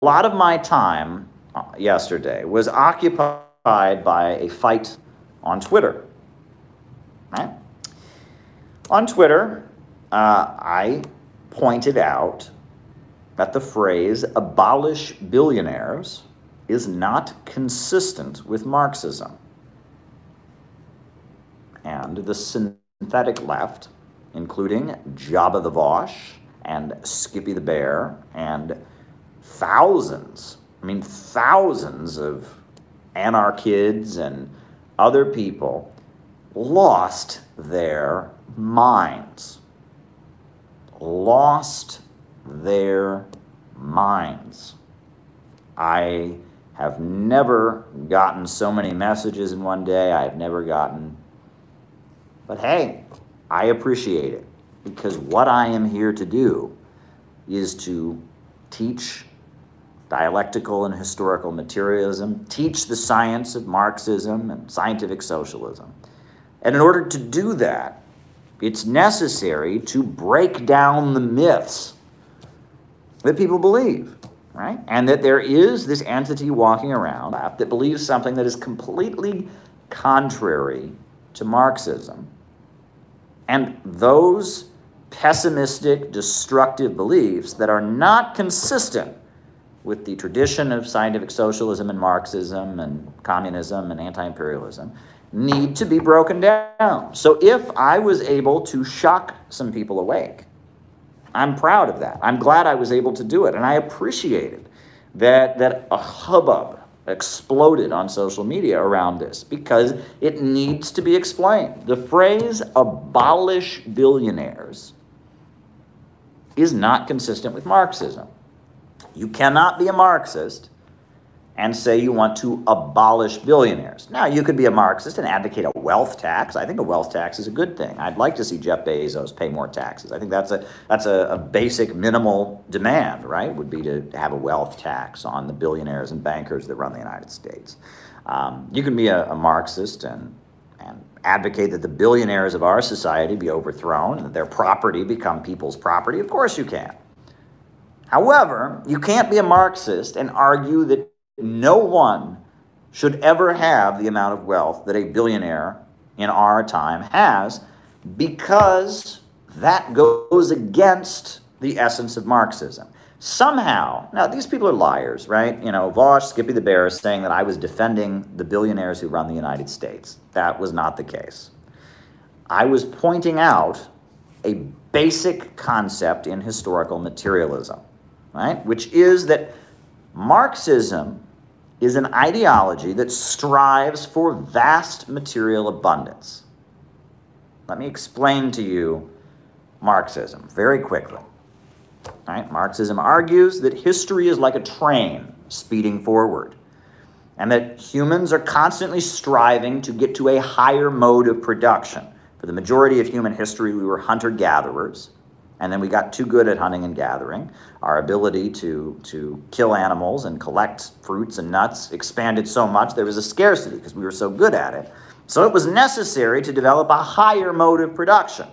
lot of my time yesterday was occupied by a fight on Twitter. Right? On Twitter, I pointed out that the phrase "abolish billionaires" is not consistent with Marxism. And the synthetic left, including Jabba the Vosh and Skippy the Bear and thousands of anarchids and other people, lost their minds. Lost their minds. I have never gotten so many messages in one day. I have never gotten, but hey, I appreciate it, because what I am here to do is to teach dialectical and historical materialism, teach the science of Marxism and scientific socialism. And in order to do that, it's necessary to break down the myths that people believe, right? And that there is this entity walking around that believes something that is completely contrary to Marxism. And those pessimistic, destructive beliefs that are not consistent with the tradition of scientific socialism and Marxism and communism and anti-imperialism need to be broken down. So if I was able to shock some people awake, I'm proud of that. I'm glad I was able to do it. And I appreciated that a hubbub exploded on social media around this, because it needs to be explained. The phrase "abolish billionaires" is not consistent with Marxism. You cannot be a Marxist and say you want to abolish billionaires. Now, you could be a Marxist and advocate a wealth tax. I think a wealth tax is a good thing. I'd like to see Jeff Bezos pay more taxes. I think that's a basic minimal demand, right? Would be to have a wealth tax on the billionaires and bankers that run the United States. You can be a Marxist and advocate that the billionaires of our society be overthrown and that their property become people's property. Of course you can. However, you can't be a Marxist and argue that no one should ever have the amount of wealth that a billionaire in our time has, because that goes against the essence of Marxism. Somehow, now these people are liars, right? You know, Vosh, Skippy the Bear is saying that I was defending the billionaires who run the United States. That was not the case. I was pointing out a basic concept in historical materialism, right? Which is that Marxism is an ideology that strives for vast material abundance. Let me explain to you Marxism very quickly. Right? Marxism argues that history is like a train speeding forward, and that humans are constantly striving to get to a higher mode of production. For the majority of human history, we were hunter-gatherers, and then we got too good at hunting and gathering. Our ability to kill animals and collect fruits and nuts expanded so much there was a scarcity because we were so good at it. So it was necessary to develop a higher mode of production,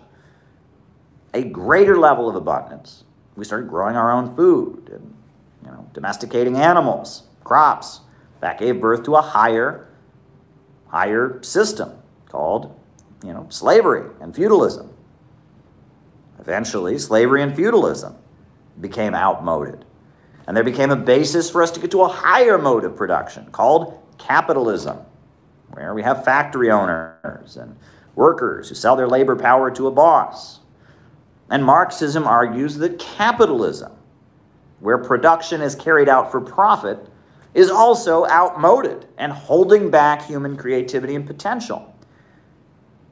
a greater level of abundance. We started growing our own food and domesticating animals, crops. That gave birth to a higher system called slavery and feudalism. Eventually, slavery and feudalism became outmoded. And there became a basis for us to get to a higher mode of production called capitalism, where we have factory owners and workers who sell their labor power to a boss. And Marxism argues that capitalism, where production is carried out for profit, is also outmoded and holding back human creativity and potential.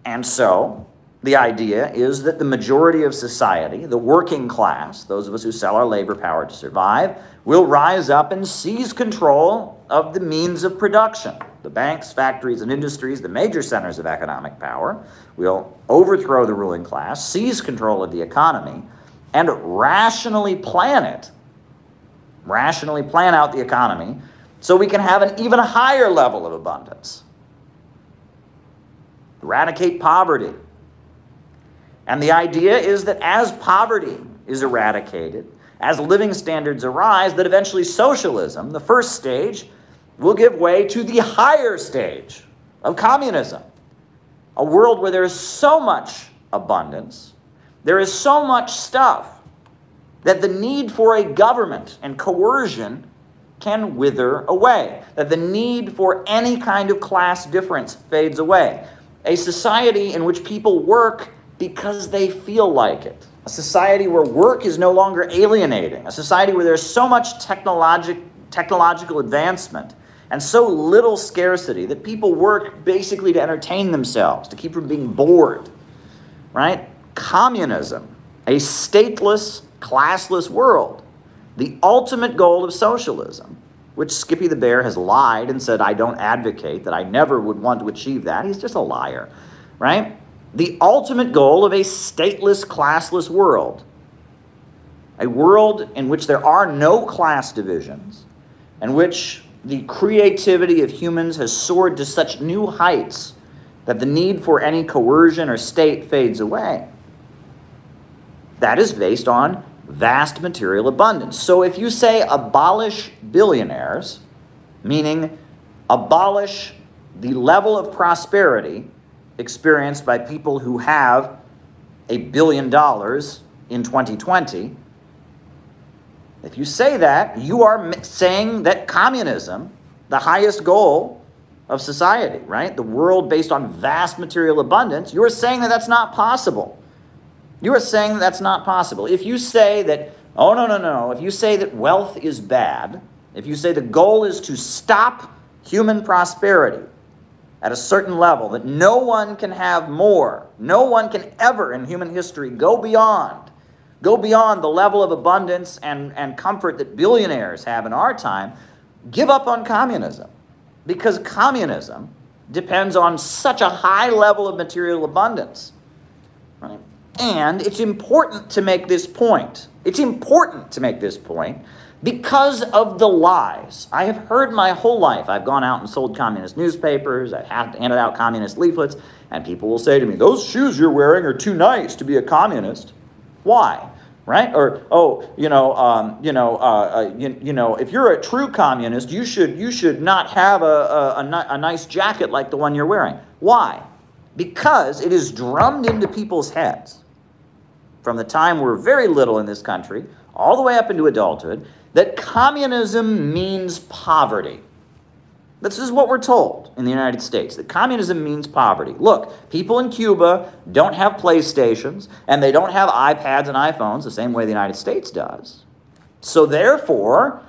And so, the idea is that the majority of society, the working class, those of us who sell our labor power to survive, will rise up and seize control of the means of production. The banks, factories, and industries, the major centers of economic power, will overthrow the ruling class, seize control of the economy, and rationally plan out the economy so we can have an even higher level of abundance. Eradicate poverty. And the idea is that as poverty is eradicated, as living standards arise, that eventually socialism, the first stage, will give way to the higher stage of communism. A world where there is so much abundance, there is so much stuff, that the need for a government and coercion can wither away, that the need for any kind of class difference fades away. A society in which people work because they feel like it. A society where work is no longer alienating. A society where there's so much technological advancement and so little scarcity that people work basically to entertain themselves, to keep from being bored, right? Communism, a stateless, classless world, the ultimate goal of socialism, which Skippy the Bear has lied and said, I don't advocate, that I never would want to achieve that. He's just a liar, right? The ultimate goal of a stateless, classless world, a world in which there are no class divisions, in which the creativity of humans has soared to such new heights that the need for any coercion or state fades away. That is based on vast material abundance. So if you say abolish billionaires, meaning abolish the level of prosperity experienced by people who have $1 billion in 2020, if you say that, you are saying that communism, the highest goal of society, right? The world based on vast material abundance, you are saying that that's not possible. You are saying that that's not possible. If you say that, oh, no, if you say that wealth is bad, if you say the goal is to stop human prosperity at a certain level, that no one can have more, no one can ever in human history go beyond the level of abundance and comfort that billionaires have in our time, give up on communism. Because communism depends on such a high level of material abundance, right? And it's important to make this point. It's important to make this point because of the lies. I have heard my whole life. I've gone out and sold communist newspapers. I've handed out communist leaflets. And people will say to me, those shoes you're wearing are too nice to be a communist. Why? Right? Or, oh, if you're a true communist, you should not have a nice jacket like the one you're wearing. Why? Because it is drummed into people's heads from the time we're very little in this country, all the way up into adulthood, that communism means poverty. This is what we're told in the United States, that communism means poverty. Look, people in Cuba don't have PlayStations, and they don't have iPads and iPhones the same way the United States does. So therefore,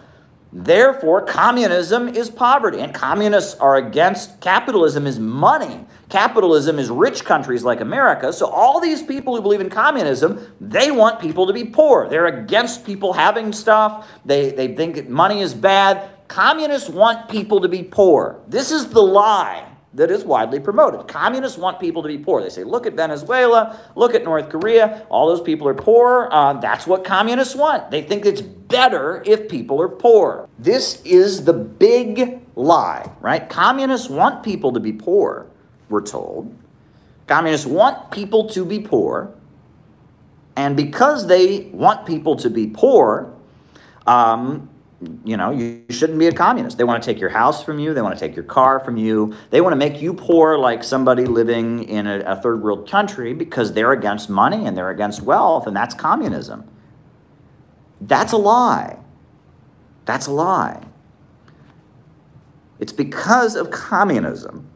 communism is poverty, and communists are against capitalism is money. Capitalism is rich countries like America, so all these people who believe in communism, they want people to be poor. They're against people having stuff. They think that money is bad. Communists want people to be poor. This is the lie that is widely promoted. Communists want people to be poor. They say, look at Venezuela, look at North Korea, all those people are poor. That's what communists want. They think it's better if people are poor. This is the big lie, right? Communists want people to be poor, we're told. Communists want people to be poor, and because they want people to be poor, you shouldn't be a communist. They want to take your house from you. They want to take your car from you. They want to make you poor like somebody living in a third world country because they're against money and they're against wealth, and that's communism. That's a lie. That's a lie. It's because of communism,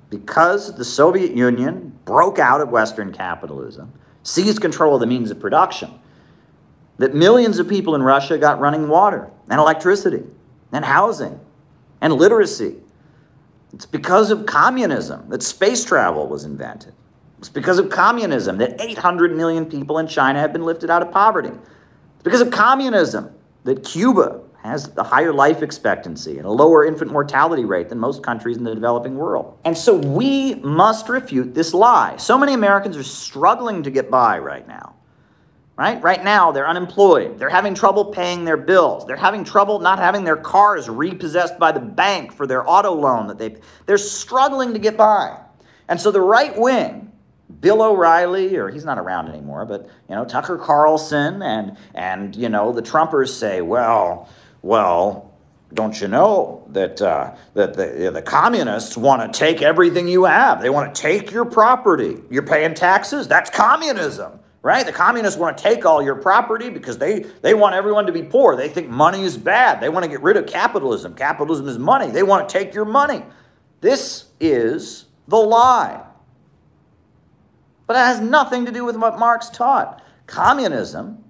because the Soviet Union broke out of Western capitalism, seized control of the means of production, that millions of people in Russia got running water and electricity and housing and literacy. It's because of communism that space travel was invented. It's because of communism that 800 million people in China have been lifted out of poverty. It's because of communism that Cuba has a higher life expectancy and a lower infant mortality rate than most countries in the developing world. And so we must refute this lie. So many Americans are struggling to get by right now. Right now, they're unemployed. They're having trouble paying their bills. They're having trouble not having their cars repossessed by the bank for their auto loan that they're struggling to get by. And so the right wing, Bill O'Reilly, or he's not around anymore, but, you know, Tucker Carlson and you know, the Trumpers say, well, don't you know that the communists want to take everything you have? They want to take your property. You're paying taxes? That's communism, right? The communists want to take all your property because they want everyone to be poor. They think money is bad. They want to get rid of capitalism. Capitalism is money. They want to take your money. This is the lie. But it has nothing to do with what Marx taught. Communism,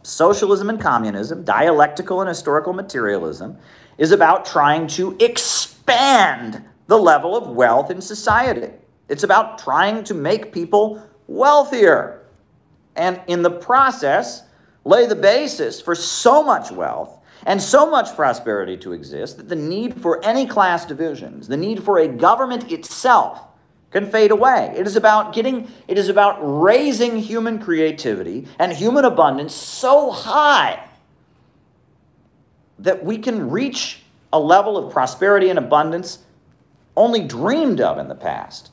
socialism and communism, dialectical and historical materialism, is about trying to expand the level of wealth in society. It's about trying to make people wealthier, and in the process, lay the basis for so much wealth and so much prosperity to exist that the need for any class divisions, the need for a government itself, can fade away. It is about raising human creativity and human abundance so high that we can reach a level of prosperity and abundance only dreamed of in the past.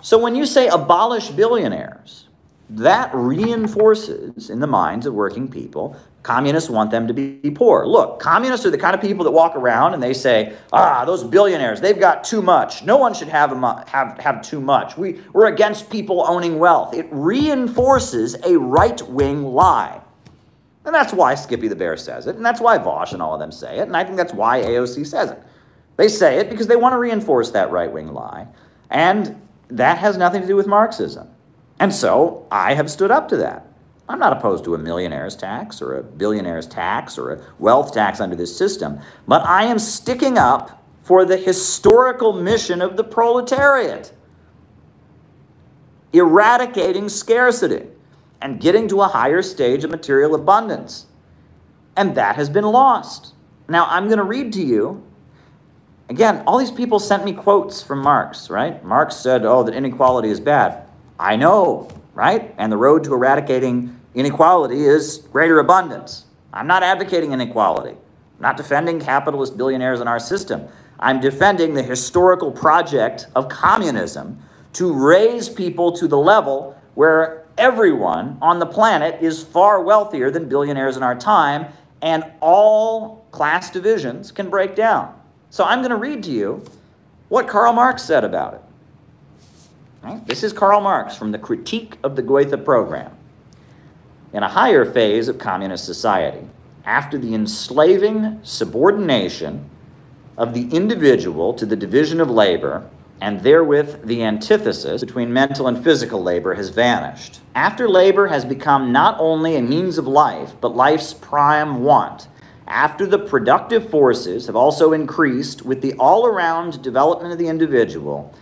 So when you say abolish billionaires, that reinforces in the minds of working people, communists want them to be poor. Look, communists are the kind of people that walk around and they say, those billionaires, they've got too much. No one should have too much. We're against people owning wealth. It reinforces a right-wing lie. And that's why Skippy the Bear says it, and that's why Vosh and all of them say it, and I think that's why AOC says it. They say it because they want to reinforce that right-wing lie, and that has nothing to do with Marxism. And so I have stood up to that. I'm not opposed to a millionaire's tax or a billionaire's tax or a wealth tax under this system, but I am sticking up for the historical mission of the proletariat, eradicating scarcity and getting to a higher stage of material abundance. And that has been lost. Now, I'm going to read to you, again, all these people sent me quotes from Marx, right? Marx said, that inequality is bad. I know, right? And the road to eradicating inequality is greater abundance. I'm not advocating inequality. I'm not defending capitalist billionaires in our system. I'm defending the historical project of communism to raise people to the level where everyone on the planet is far wealthier than billionaires in our time, and all class divisions can break down. So I'm going to read to you what Karl Marx said about it. Right? This is Karl Marx from the Critique of the Goethe Program. In a higher phase of communist society, after the enslaving subordination of the individual to the division of labor, and therewith the antithesis between mental and physical labor has vanished. After labor has become not only a means of life, but life's prime want, after the productive forces have also increased with the all-around development of the individual,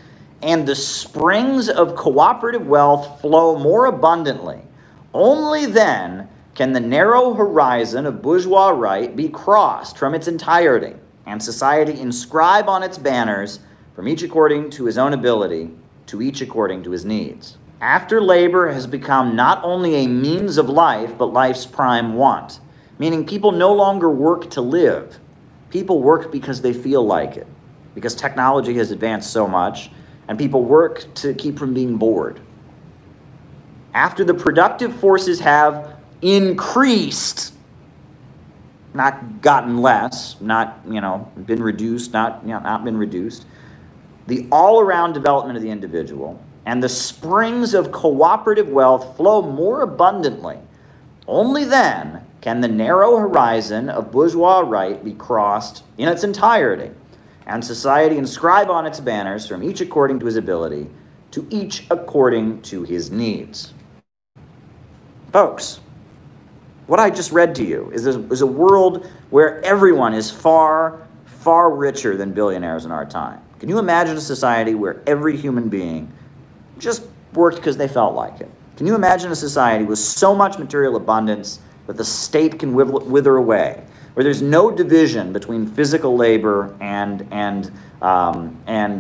and the springs of cooperative wealth flow more abundantly, only then can the narrow horizon of bourgeois right be crossed from its entirety, and society inscribe on its banners, from each according to his own ability, to each according to his needs. After labor has become not only a means of life, but life's prime want, meaning people no longer work to live. People work because they feel like it, because technology has advanced so much, and people work to keep from being bored. After the productive forces have increased, not gotten less, not, been reduced, not been reduced, the all-around development of the individual, and the springs of cooperative wealth flow more abundantly, only then can the narrow horizon of bourgeois right be crossed in its entirety, and society inscribe on its banners, from each according to his ability, to each according to his needs. Folks, what I just read to you is a world where everyone is far, far richer than billionaires in our time. Can you imagine a society where every human being just worked because they felt like it? Can you imagine a society with so much material abundance that the state can wither away, where there's no division between physical labor and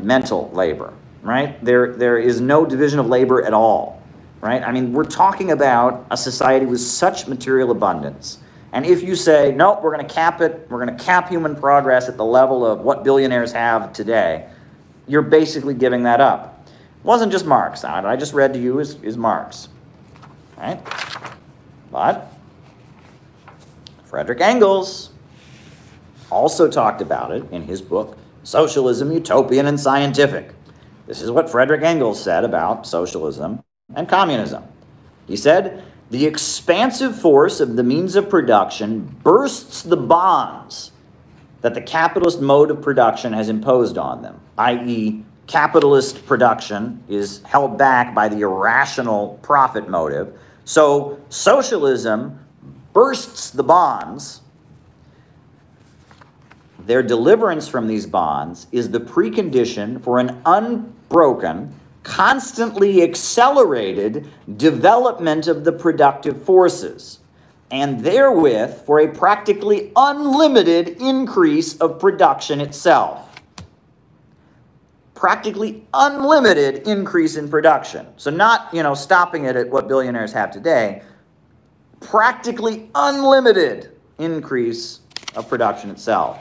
mental labor, right? There is no division of labor at all, right? I mean, we're talking about a society with such material abundance. And if you say, nope, we're going to cap it, we're going to cap human progress at the level of what billionaires have today, you're basically giving that up. Wasn't just Marx. Now, what I just read to you is Marx. Right? But Frederick Engels also talked about it in his book, Socialism, Utopian and Scientific. This is what Frederick Engels said about socialism and communism. He said, "The expansive force of the means of production bursts the bonds that the capitalist mode of production has imposed on them," i.e., capitalist production is held back by the irrational profit motive. So socialism bursts the bonds. Their deliverance from these bonds is the precondition for an unbroken, constantly accelerated development of the productive forces, and therewith for a practically unlimited increase of production itself. Practically unlimited increase in production. So not, stopping it at what billionaires have today, practically unlimited increase of production itself.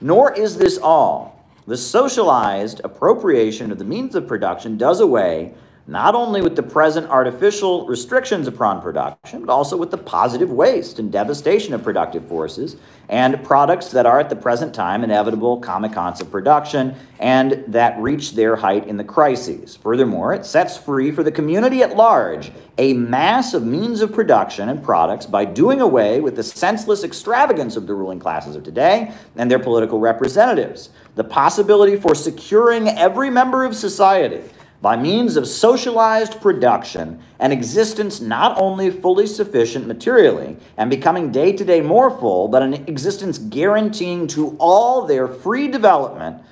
Nor is this all. The socialized appropriation of the means of production does away not only with the present artificial restrictions upon production, but also with the positive waste and devastation of productive forces and products that are at the present time inevitable kamikatze of production and that reach their height in the crises. Furthermore, it sets free for the community at large a mass of means of production and products by doing away with the senseless extravagance of the ruling classes of today and their political representatives. The possibility for securing every member of society by means of socialized production, an existence not only fully sufficient materially and becoming day to day more full, but an existence guaranteeing to all their free development.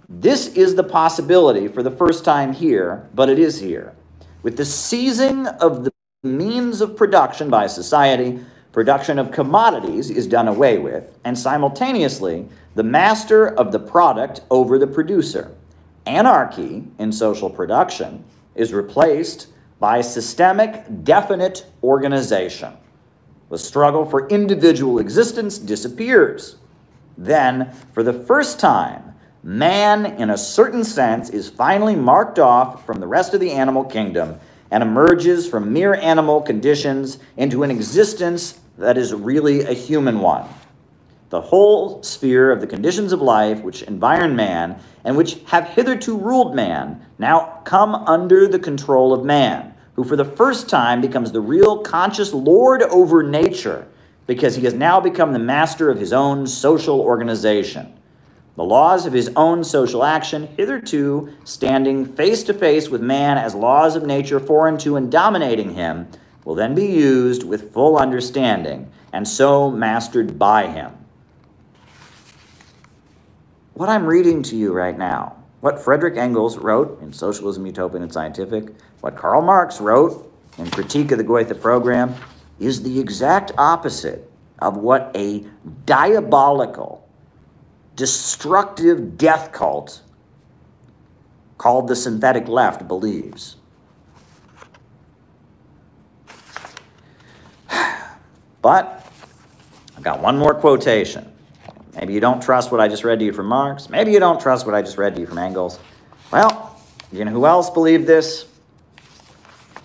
This is the possibility for the first time here, but it is here. With the seizing of the means of production by society, production of commodities is done away with, and simultaneously, the master of the product over the producer. Anarchy in social production is replaced by systemic, definite organization. The struggle for individual existence disappears. Then, for the first time, man, in a certain sense, is finally marked off from the rest of the animal kingdom and emerges from mere animal conditions into an existence that is really a human one. The whole sphere of the conditions of life which environ man and which have hitherto ruled man now come under the control of man, who for the first time becomes the real conscious lord over nature because he has now become the master of his own social organization. The laws of his own social action, hitherto standing face to face with man as laws of nature foreign to and dominating him, will then be used with full understanding and so mastered by him. What I'm reading to you right now, what Frederick Engels wrote in Socialism, Utopian and Scientific, what Karl Marx wrote in Critique of the Goethe Program, is the exact opposite of what a diabolical, destructive death cult called the synthetic left believes. But I've got one more quotation. Maybe you don't trust what I just read to you from Marx. Maybe you don't trust what I just read to you from Engels. Well, you know who else believed this?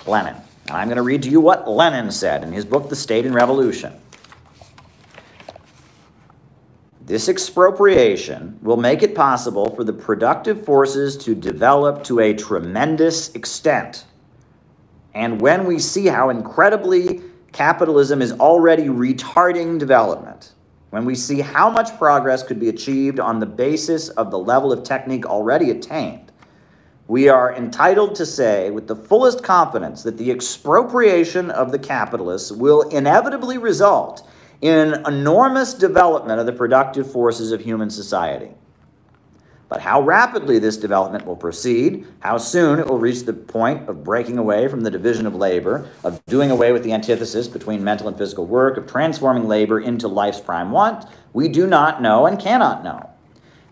Lenin. And I'm going to read to you what Lenin said in his book, The State and Revolution. This expropriation will make it possible for the productive forces to develop to a tremendous extent. And when we see how incredibly capitalism is already retarding development, when we see how much progress could be achieved on the basis of the level of technique already attained, we are entitled to say with the fullest confidence that the expropriation of the capitalists will inevitably result in enormous development of the productive forces of human society. But how rapidly this development will proceed, how soon it will reach the point of breaking away from the division of labor, of doing away with the antithesis between mental and physical work, of transforming labor into life's prime want, we do not know and cannot know.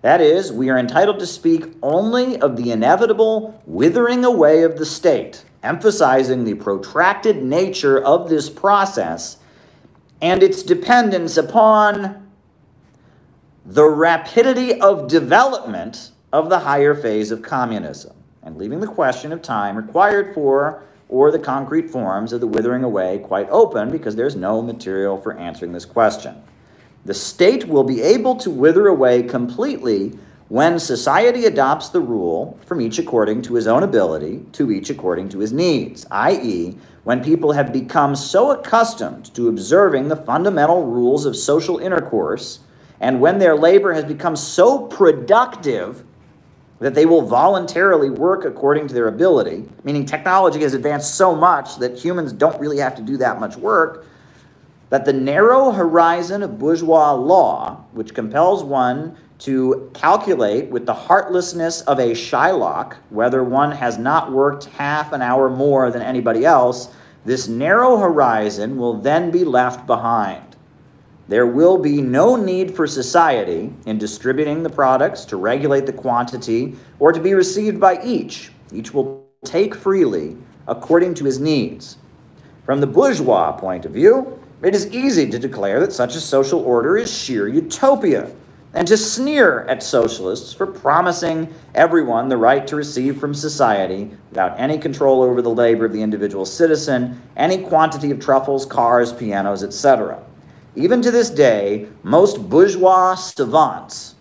That is, we are entitled to speak only of the inevitable withering away of the state, emphasizing the protracted nature of this process and its dependence upon the rapidity of development of the higher phase of communism. and leaving the question of time required for or the concrete forms of the withering away quite open, because there's no material for answering this question. The state will be able to wither away completely when society adopts the rule, from each according to his own ability, to each according to his needs, i.e., when people have become so accustomed to observing the fundamental rules of social intercourse, and when their labor has become so productive that they will voluntarily work according to their ability, meaning technology has advanced so much that humans don't really have to do that much work, that the narrow horizon of bourgeois law, which compels one to calculate with the heartlessness of a Shylock whether one has not worked half an hour more than anybody else, this narrow horizon will then be left behind. There will be no need for society in distributing the products to regulate the quantity or to be received by each. Each will take freely according to his needs. From the bourgeois point of view, it is easy to declare that such a social order is sheer utopia, and to sneer at socialists for promising everyone the right to receive from society, without any control over the labor of the individual citizen, any quantity of truffles, cars, pianos, etc. Even to this day, most bourgeois savants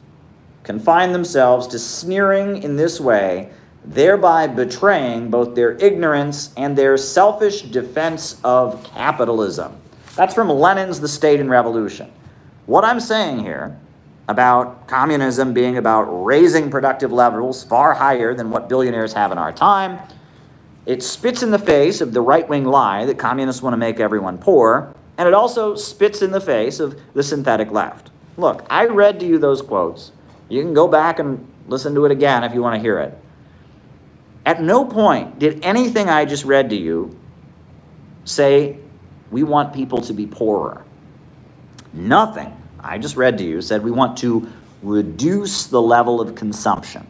confine themselves to sneering in this way, thereby betraying both their ignorance and their selfish defense of capitalism. That's from Lenin's The State and Revolution. What I'm saying here about communism being about raising productive levels far higher than what billionaires have in our time, it spits in the face of the right-wing lie that communists want to make everyone poor, and it also spits in the face of the synthetic left. Look, I read to you those quotes. You can go back and listen to it again if you want to hear it. At no point did anything I just read to you say we want people to be poorer. Nothing I just read to you said we want to reduce the level of consumption.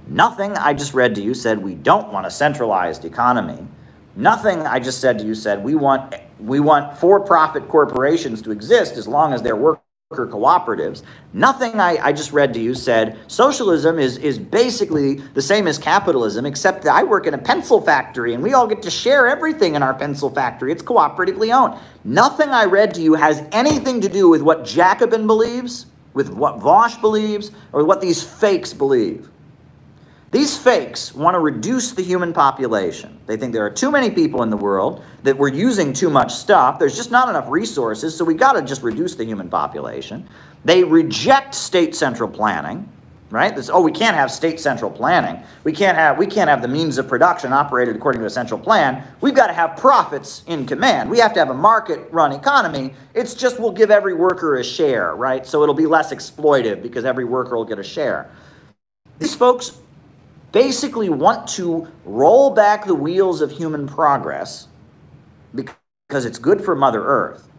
Nothing I just read to you said we don't want a centralized economy. Nothing I just said to you said we want for-profit corporations to exist as long as they're worker cooperatives. Nothing I just read to you said socialism is basically the same as capitalism, except that I work in a pencil factory and we all get to share everything in our pencil factory. It's cooperatively owned. Nothing I read to you has anything to do with what Jacobin believes, with what Vosch believes, or what these fakes believe. These fakes want to reduce the human population. They think there are too many people in the world, that we're using too much stuff. There's just not enough resources, so we got to just reduce the human population. They reject state central planning, right? We can't have state central planning. We can't have the means of production operated according to a central plan. We've got to have profits in command. We have to have a market-run economy. It's just we'll give every worker a share, right? So it'll be less exploitive because every worker will get a share. These folks basically want to roll back the wheels of human progress because it's good for Mother Earth.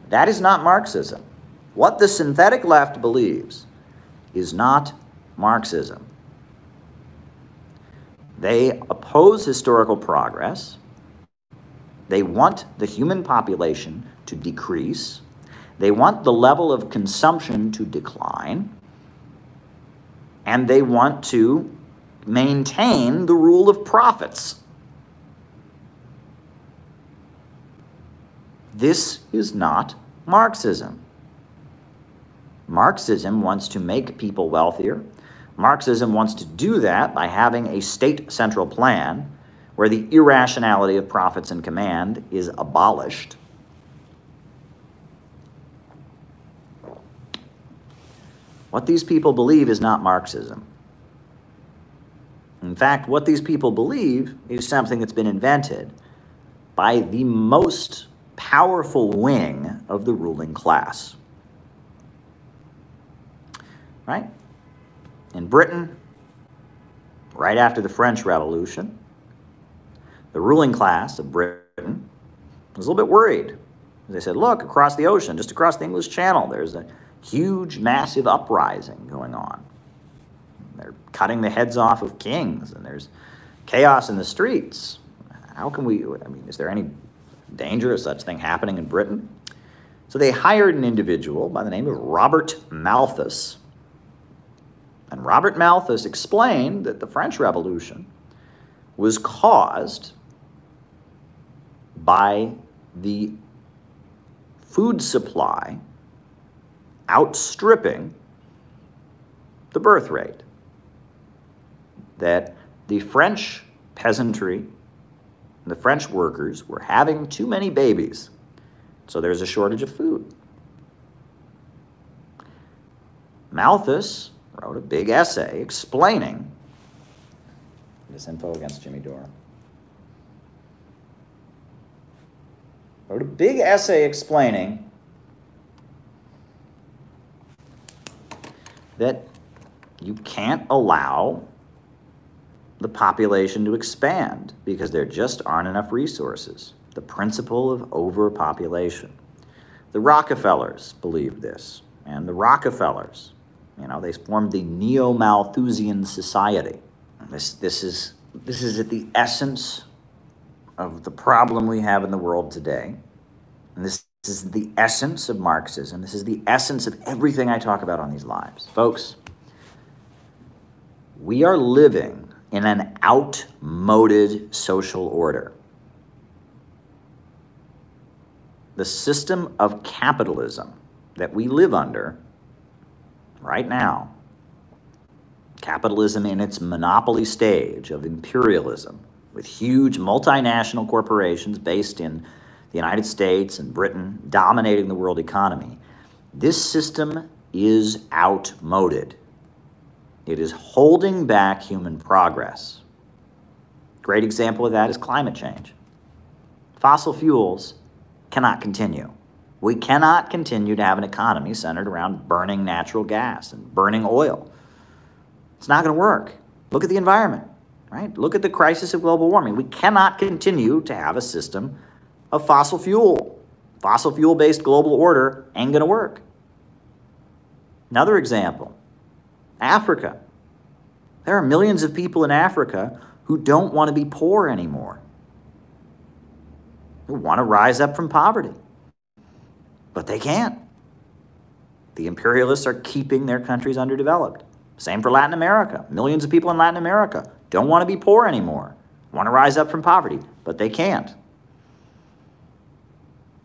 That is not Marxism. What the synthetic left believes is not Marxism. They oppose historical progress. They want the human population to decrease. They want the level of consumption to decline. And they want to maintain the rule of profits. This is not Marxism. Marxism wants to make people wealthier. Marxism wants to do that by having a state central plan where the irrationality of profits and command is abolished. What these people believe is not Marxism. In fact, what these people believe is something that's been invented by the most powerful wing of the ruling class. Right? In Britain, right after the French Revolution, the ruling class of Britain was a little bit worried. They said, look, across the ocean, just across the English Channel, there's a huge, massive uprising going on. They're cutting the heads off of kings, and there's chaos in the streets. How can is there any danger of such thing happening in Britain? So they hired an individual by the name of Robert Malthus, And Robert Malthus explained that the French Revolution was caused by the food supply outstripping the birth rate. That the French peasantry, the French workers were having too many babies, so there's a shortage of food. Malthus wrote a big essay explaining this info against Jimmy Dore. Wrote a big essay explaining that you can't allow the population to expand because there just aren't enough resources. The principle of overpopulation. The Rockefellers believed this, and the Rockefellers, they formed the Neo-Malthusian Society. This is at the essence of the problem we have in the world today. And this is the essence of Marxism. This is the essence of everything I talk about on these lives. Folks, we are living in an outmoded social order. The system of capitalism that we live under right now, capitalism in its monopoly stage of imperialism, with huge multinational corporations based in the United States and Britain dominating the world economy, this system is outmoded. It is holding back human progress. Great example of that is climate change. Fossil fuels cannot continue. We cannot continue to have an economy centered around burning natural gas and burning oil. It's not going to work. Look at the environment, right? Look at the crisis of global warming. We cannot continue to have a system of fossil fuel. Fossil fuel-based global order ain't going to work. Another example, Africa. There are millions of people in Africa who don't want to be poor anymore. Who want to rise up from poverty. But they can't. The imperialists are keeping their countries underdeveloped. Same for Latin America. Millions of people in Latin America don't want to be poor anymore. Want to rise up from poverty, but they can't.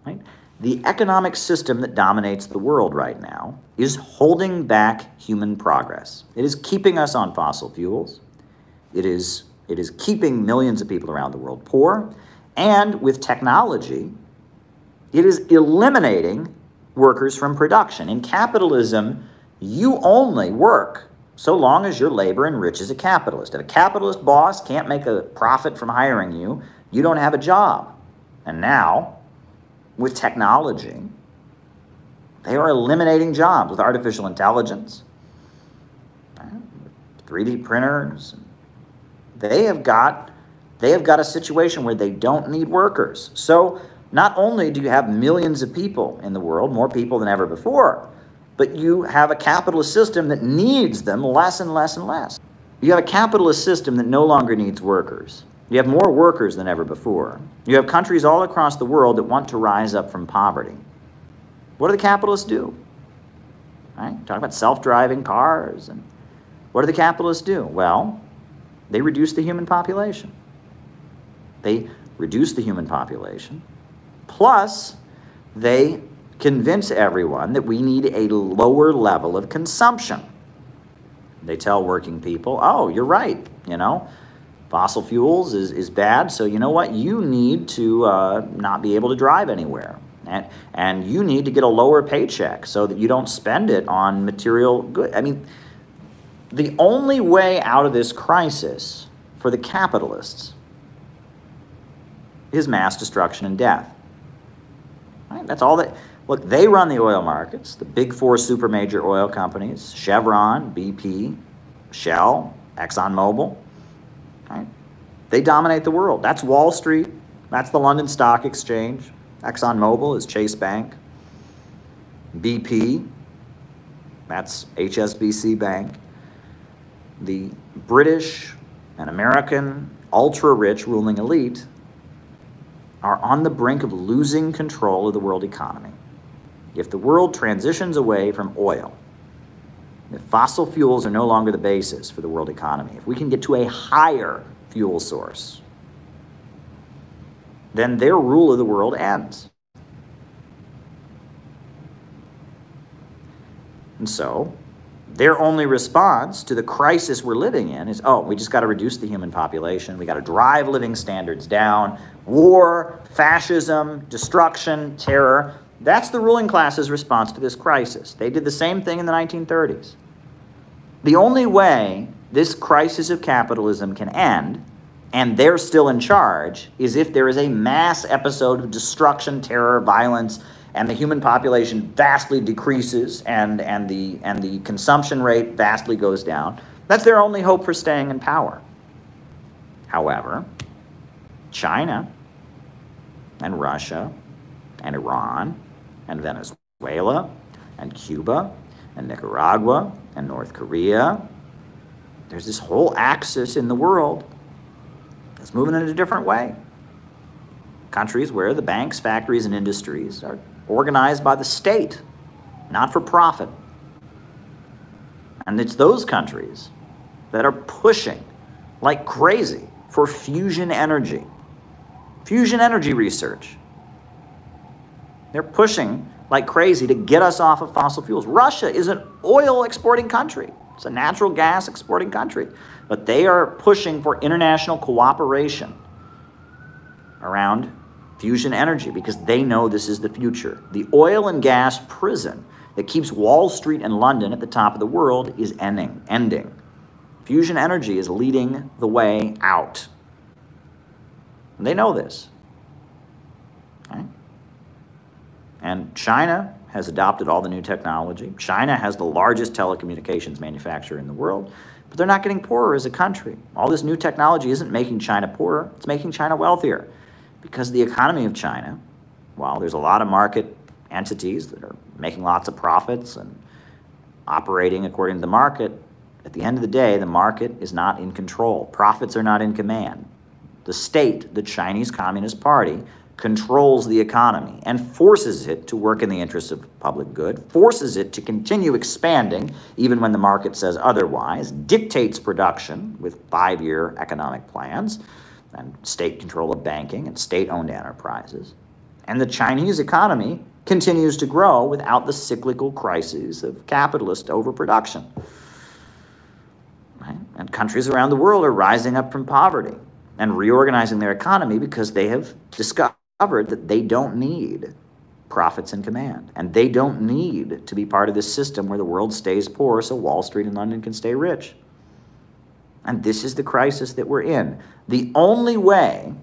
Right? The economic system that dominates the world right now is holding back human progress. It is keeping us on fossil fuels. It is keeping millions of people around the world poor. And with technology, it is eliminating workers from production. In capitalism, you only work so long as your labor enriches a capitalist. If a capitalist boss can't make a profit from hiring you, you don't have a job. And now, with technology, they are eliminating jobs with artificial intelligence, 3D printers. They have got a situation where they don't need workers. So not only do you have millions of people in the world, more people than ever before, but you have a capitalist system that needs them less and less and less. You have a capitalist system that no longer needs workers. You have more workers than ever before. You have countries all across the world that want to rise up from poverty. What do the capitalists do? Right? Talk about self-driving cars. And what do the capitalists do? Well, they reduce the human population. They reduce the human population. Plus, they convince everyone that we need a lower level of consumption. They tell working people, oh, you're right, fossil fuels is bad, so you know what? You need to not be able to drive anywhere. And you need to get a lower paycheck so that you don't spend it on material goods. I mean, the only way out of this crisis for the capitalists is mass destruction and death. Right? That's all that. Look, they run the oil markets, the big four super major oil companies, Chevron, BP, Shell, ExxonMobil. Right? They dominate the world. That's Wall Street. That's the London Stock Exchange. ExxonMobil is Chase Bank. BP, that's HSBC Bank. The British and American ultra-rich ruling elite are on the brink of losing control of the world economy. If the world transitions away from oil, If fossil fuels are no longer the basis for the world economy, if we can get to a higher fuel source, then their rule of the world ends. And so, their only response to the crisis we're living in is, oh, we just got to reduce the human population. We got to drive living standards down. War, fascism, destruction, terror. That's the ruling class's response to this crisis. They did the same thing in the 1930s. The only way this crisis of capitalism can end, and they're still in charge, is if there is a mass episode of destruction, terror, violence, and the human population vastly decreases, and the consumption rate vastly goes down. That's their only hope for staying in power. However, China and Russia and Iran and Venezuela and Cuba and Nicaragua and North Korea, there's this whole axis in the world that's moving in a different way. Countries where the banks, factories, and industries are organized by the state, not for profit. And it's those countries that are pushing like crazy for fusion energy research. They're pushing like crazy to get us off of fossil fuels. Russia is an oil exporting country. It's a natural gas exporting country. But they are pushing for international cooperation around fusion energy because they know this is the future. The oil and gas prison that keeps Wall Street and London at the top of the world is ending. Fusion energy is leading the way out. And they know this. Right? And China has adopted all the new technology. China has the largest telecommunications manufacturer in the world, but they're not getting poorer as a country. All this new technology isn't making China poorer, it's making China wealthier. Because the economy of China, while there's a lot of market entities that are making lots of profits and operating according to the market, at the end of the day, the market is not in control. Profits are not in command. The state, the Chinese Communist Party, controls the economy and forces it to work in the interest of public good, forces it to continue expanding even when the market says otherwise, dictates production with 5-year economic plans, and state control of banking and state-owned enterprises. And the Chinese economy continues to grow without the cyclical crises of capitalist overproduction. Right? And countries around the world are rising up from poverty and reorganizing their economy because they have discovered that they don't need profits in command. And they don't need to be part of this system where the world stays poor so Wall Street and London can stay rich. And this is the crisis that we're in. The only way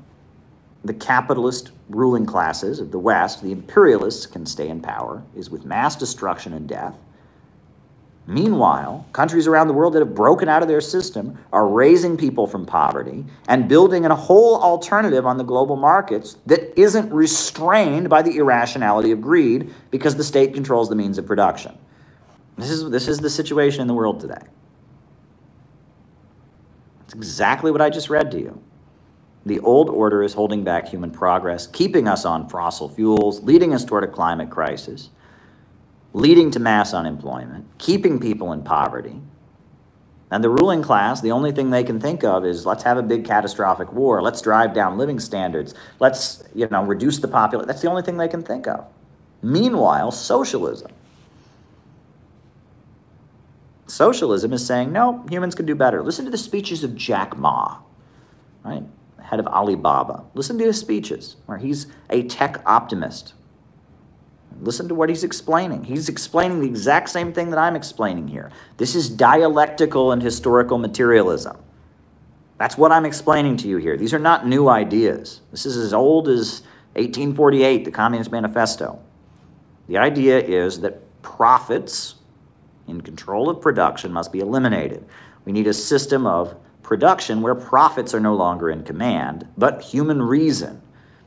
the capitalist ruling classes of the West, the imperialists, can stay in power is with mass destruction and death. Meanwhile, countries around the world that have broken out of their system are raising people from poverty and building a whole alternative on the global markets that isn't restrained by the irrationality of greed because the state controls the means of production. This is the situation in the world today. It's exactly what I just read to you. The old order is holding back human progress, keeping us on fossil fuels, leading us toward a climate crisis, leading to mass unemployment, keeping people in poverty. And the ruling class, the only thing they can think of is, let's have a big catastrophic war, let's drive down living standards, let's reduce the population. That's the only thing they can think of. Meanwhile, socialism is saying, no, humans can do better. Listen to the speeches of Jack Ma, right? Head of Alibaba. Listen to his speeches where he's a tech optimist. Listen to what he's explaining. He's explaining the exact same thing that I'm explaining here. This is dialectical and historical materialism. That's what I'm explaining to you here. These are not new ideas. This is as old as 1848, the Communist Manifesto. The idea is that profits in control of production must be eliminated. We need a system of production where profits are no longer in command, but human reason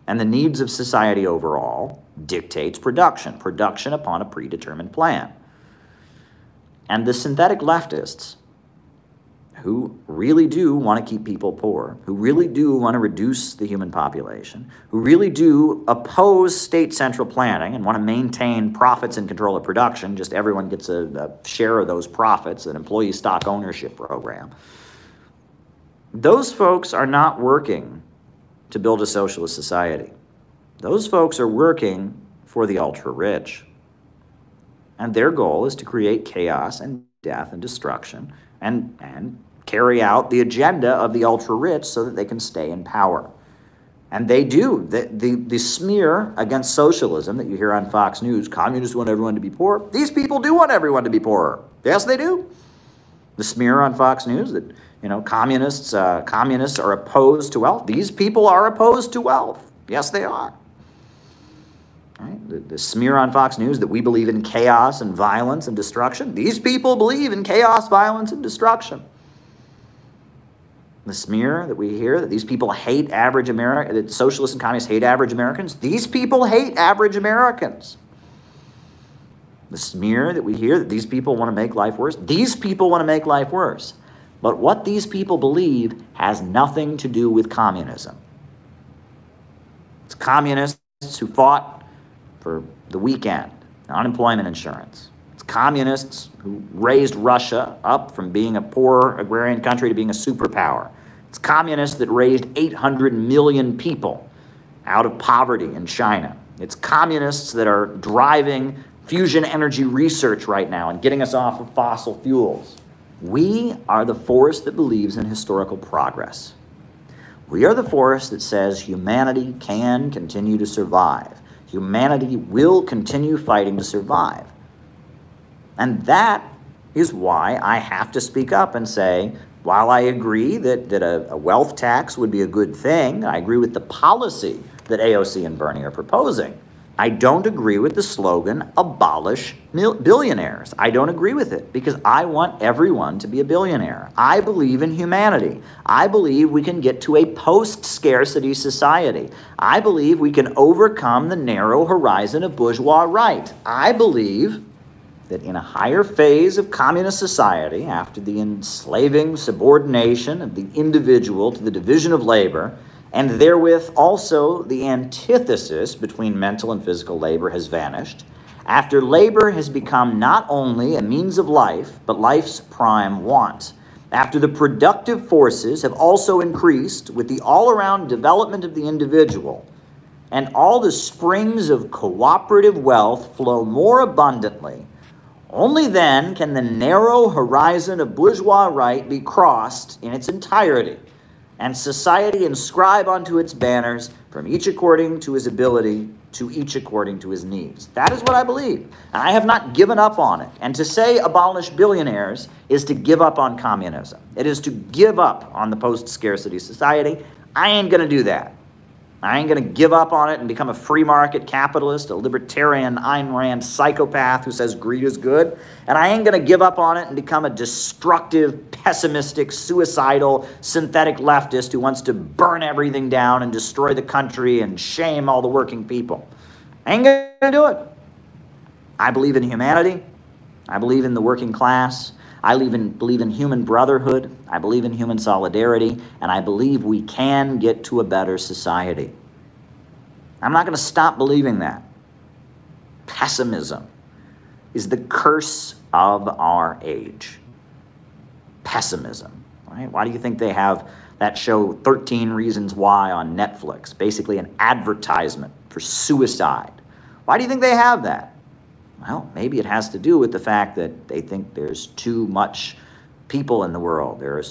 and the needs of society overall dictates production upon a predetermined plan. And the synthetic leftists who really do want to keep people poor, who really do want to reduce the human population, who really do oppose state central planning and want to maintain profits and control of production, just everyone gets a share of those profits, an employee stock ownership program. Those folks are not working to build a socialist society. Those folks are working for the ultra-rich. And their goal is to create chaos and death and destruction and carry out the agenda of the ultra-rich so that they can stay in power. And they do. The smear against socialism that you hear on Fox News, communists want everyone to be poor, these people do want everyone to be poorer. Yes, they do. The smear on Fox News that, you know, communists are opposed to wealth. These people are opposed to wealth. Yes, they are. Right? The smear on Fox News that we believe in chaos and violence and destruction. These people believe in chaos, violence, and destruction. The smear that we hear that these people hate average Americans, that socialists and communists hate average Americans. These people hate average Americans. The smear that we hear that these people want to make life worse. These people want to make life worse. But what these people believe has nothing to do with communism. It's communists who fought for the weekend, unemployment insurance. It's communists who raised Russia up from being a poor agrarian country to being a superpower. It's communists that raised 800 million people out of poverty in China. It's communists that are driving fusion energy research right now and getting us off of fossil fuels. We are the force that believes in historical progress. We are the force that says humanity can continue to survive. Humanity will continue fighting to survive. And that is why I have to speak up and say, while I agree that a wealth tax would be a good thing, I agree with the policy that AOC and Bernie are proposing, I don't agree with the slogan, abolish billionaires. I don't agree with it because I want everyone to be a billionaire. I believe in humanity. I believe we can get to a post-scarcity society. I believe we can overcome the narrow horizon of bourgeois right. I believe that in a higher phase of communist society, after the enslaving subordination of the individual to the division of labor, and therewith also the antithesis between mental and physical labor has vanished, after labor has become not only a means of life, but life's prime want, after the productive forces have also increased with the all-around development of the individual, and all the springs of cooperative wealth flow more abundantly, only then can the narrow horizon of bourgeois right be crossed in its entirety, and society inscribe onto its banners, from each according to his ability, to each according to his needs. That is what I believe, and I have not given up on it. And to say abolish billionaires is to give up on communism. It is to give up on the post-scarcity society. I ain't going to do that. I ain't going to give up on it and become a free market capitalist, a libertarian Ayn Rand psychopath who says greed is good. And I ain't going to give up on it and become a destructive, pessimistic, suicidal, synthetic leftist who wants to burn everything down and destroy the country and shame all the working people. I ain't going to do it. I believe in humanity. I believe in the working class. I believe in human brotherhood, I believe in human solidarity, and I believe we can get to a better society. I'm not going to stop believing that. Pessimism is the curse of our age. Pessimism, right? Why do you think they have that show 13 Reasons Why on Netflix, basically an advertisement for suicide? Why do you think they have that? Well, maybe it has to do with the fact that they think there's too much people in the world. They're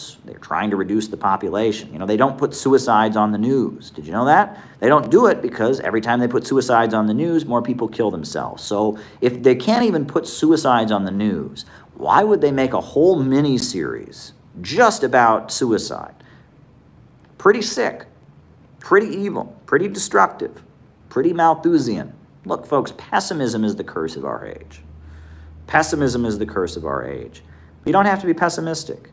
trying to reduce the population. You know, they don't put suicides on the news. Did you know that? They don't do it because every time they put suicides on the news, more people kill themselves. So if they can't even put suicides on the news, why would they make a whole mini-series just about suicide? Pretty sick, pretty evil, pretty destructive, pretty Malthusian. Look, folks, pessimism is the curse of our age. Pessimism is the curse of our age. You don't have to be pessimistic.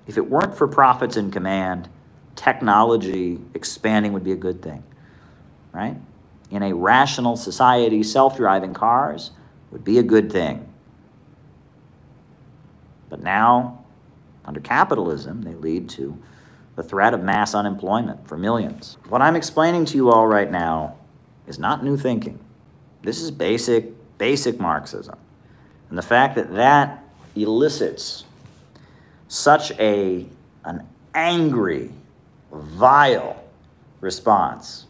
If it weren't for profits in command, technology expanding would be a good thing, right? In a rational society, self-driving cars would be a good thing. But now, Under capitalism, they lead to the threat of mass unemployment for millions. What I'm explaining to you all right now is not new thinking. This is basic Marxism. And the fact that that elicits such an angry, vile response,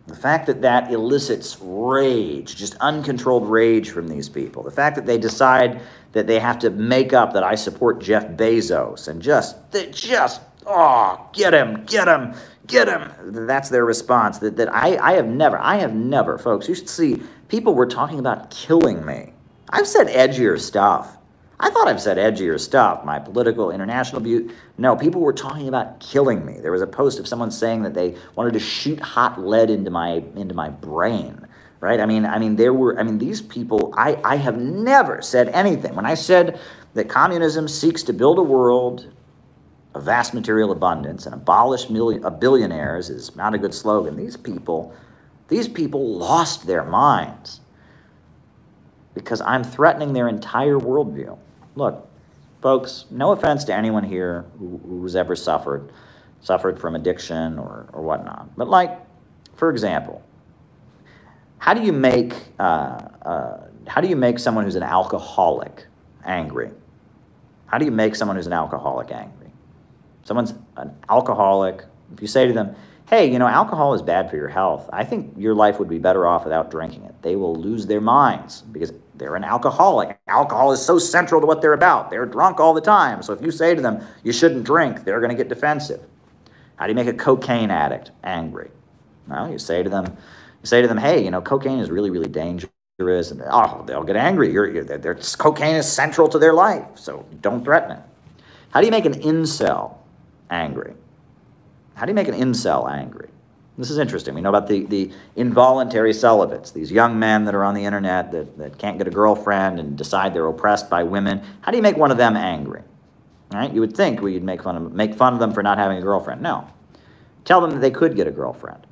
the fact that that elicits rage, just uncontrolled rage from these people, the fact that they decide that they have to make up that I support Jeff Bezos and get him. That's their response. I have never, folks, you should see, people were talking about killing me. I've said edgier stuff. I thought I've said edgier stuff, my political, international view. No, people were talking about killing me. There was a post of someone saying that they wanted to shoot hot lead into my brain, right? These people, I have never said anything. When I said that communism seeks to build a world of vast material abundance and abolish billionaires is not a good slogan, these people lost their minds because I'm threatening their entire worldview. Look, folks, no offense to anyone here who's ever suffered from addiction or whatnot. But like, for example, how do you make someone who's an alcoholic angry? How do you make someone who's an alcoholic angry? Someone's an alcoholic. If you say to them, hey, alcohol is bad for your health. I think your life would be better off without drinking it. They will lose their minds because they're an alcoholic. Alcohol is so central to what they're about. They're drunk all the time. So if you say to them, you shouldn't drink, they're going to get defensive. How do you make a cocaine addict angry? Well, you say to them, hey, cocaine is really, really dangerous. And they'll get angry. Cocaine is central to their life, so don't threaten it. How do you make an incel angry? How do you make an incel angry? This is interesting. We know about the involuntary celibates, these young men that are on the internet that can't get a girlfriend and decide they're oppressed by women. How do you make one of them angry? All right? You would think we'd make fun of them for not having a girlfriend. No. Tell them that they could get a girlfriend.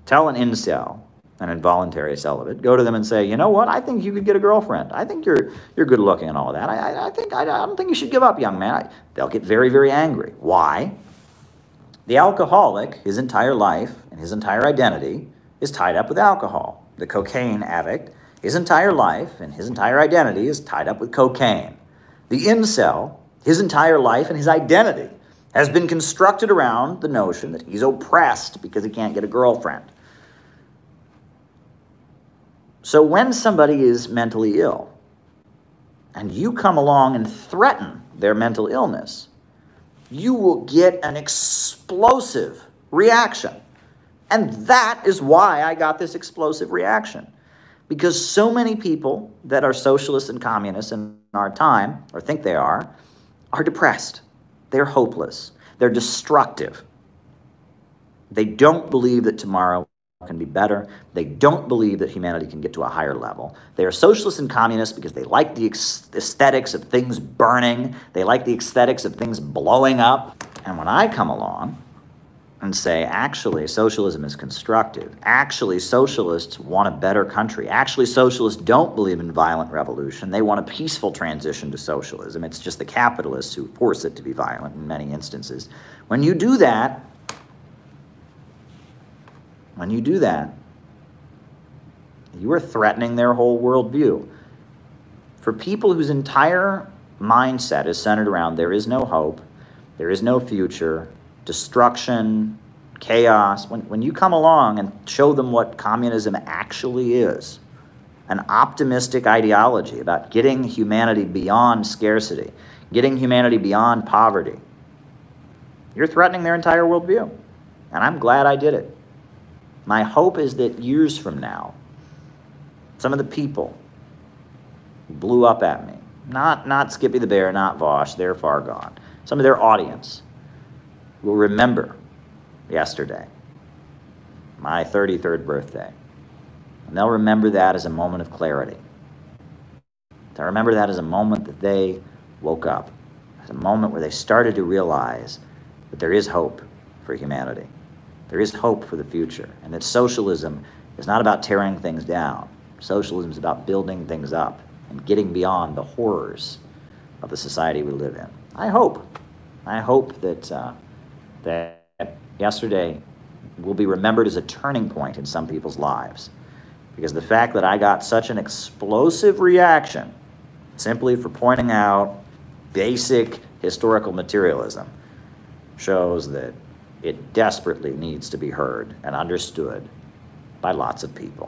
Tell an incel, an involuntary celibate, go to them and say, you know what? I think you could get a girlfriend. I think you're good looking and all of that. I don't think you should give up, young man. They'll get very, very angry. Why? The alcoholic, his entire life and his entire identity is tied up with alcohol. The cocaine addict, his entire life and his entire identity is tied up with cocaine. The incel, his entire life and his identity has been constructed around the notion that he's oppressed because he can't get a girlfriend. So when somebody is mentally ill and you come along and threaten their mental illness, you will get an explosive reaction. And that is why I got this explosive reaction. Because so many people that are socialists and communists in our time, or think they are depressed. They're hopeless. They're destructive. They don't believe that tomorrow can be better. They don't believe that humanity can get to a higher level. They are socialists and communists because they like the aesthetics of things burning. They like the aesthetics of things blowing up. And when I come along and say, actually, socialism is constructive. Actually, socialists want a better country. Actually, socialists don't believe in violent revolution. They want a peaceful transition to socialism. It's just the capitalists who force it to be violent in many instances. When you do that, you are threatening their whole worldview. For people whose entire mindset is centered around there is no hope, there is no future, destruction, chaos, when you come along and show them what communism actually is, an optimistic ideology about getting humanity beyond scarcity, getting humanity beyond poverty, you're threatening their entire worldview. And I'm glad I did it. My hope is that years from now, some of the people who blew up at me, not Skippy the Bear, not Vosh, they're far gone, some of their audience will remember yesterday, my 33rd birthday. And they'll remember that as a moment of clarity. They'll remember that as a moment that they woke up, as a moment where they started to realize that there is hope for humanity. There is hope for the future, and that socialism is not about tearing things down. Socialism is about building things up and getting beyond the horrors of the society we live in. I hope I hope that, that yesterday will be remembered as a turning point in some people's lives, because the fact that I got such an explosive reaction simply for pointing out basic historical materialism shows that it desperately needs to be heard and understood by lots of people.